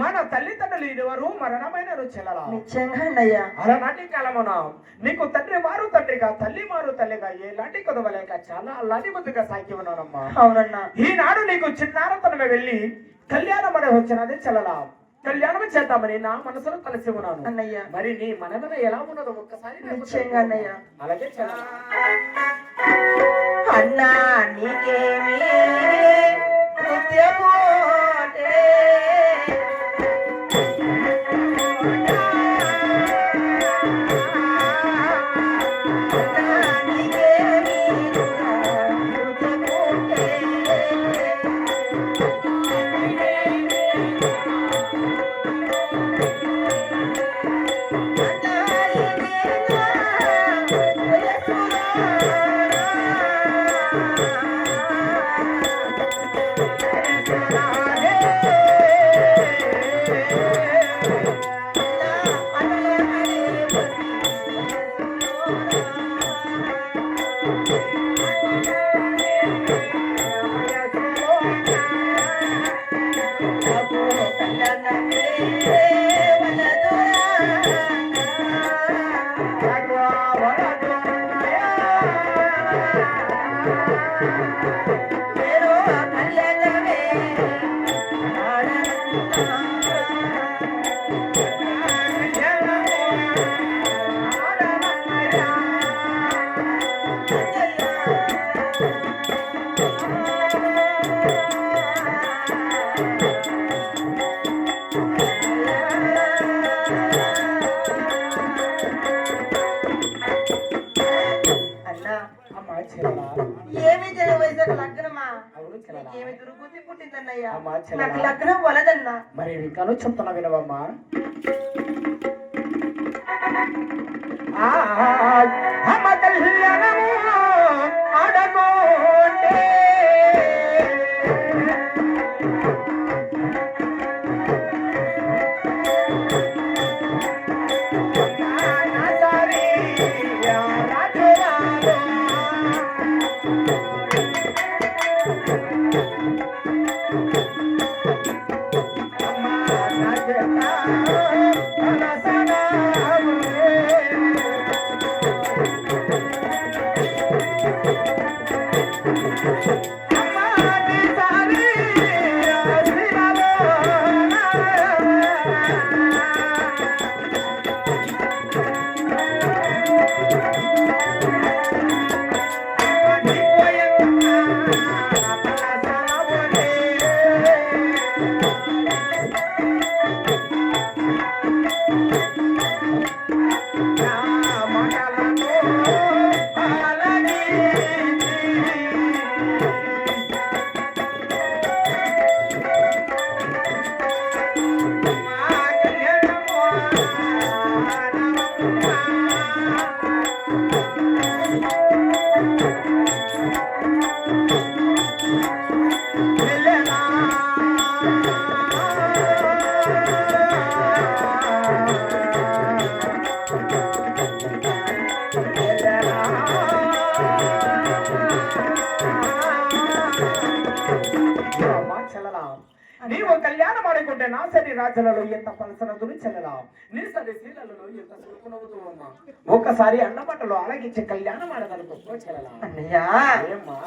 మన తల్లిదండ్రులు ఇదివరు మరణమైన చెల్లలా. నిశ్చయంగా అన్నయ్య. అలనాటి కాలమున నీకు తండ్రి మారు తండ్రిగా తల్లి మారు తల్లిగా ఎలాంటి కొదవలేక చాలా అల్లాని ముద్దుగా సాగి ఉన్నానమ్మా. అవునన్నా. ఈనాడు నీకు చిన్నారతనమే వెళ్ళి కళ్యాణం అనే వచ్చినది చెల్లలా. కళ్యాణం చేద్దామని నా మనసులో కలిసి ఉన్నాను అన్నయ్య. మరి నీ మనసున ఎలా ఉన్నదో ఒక్కసారి నిశ్చయంగా అన్నయ్య. అలాగే చెల్లలా. అన్నా నీకేమి కృత్యమోటే ఏమి జనవైశాఖ లగ్నమా? ఏమి దుర్బుద్ధి పుట్టిందన్నయ్యా. నాకు లగ్నం వలదన్నా. మరి ఇంకాను చెప్తున్నా వినవమ్మా. అమ్మ కళ్యాణము ఆడగోటే నీవు కళ్యాణం ఆడుకుంటే నా సరి రాజులలో ఎంత పలసనదులు చెల్లలా, నీ సరి శీలలో ఎంత సుఖనవుతూ ఉన్నా ఒక్కసారి అన్నబట్టలు అలాగించి కళ్యాణం ఆడగలుగుతూ చెల్లలా. అన్నయ్యా ఏమ్మా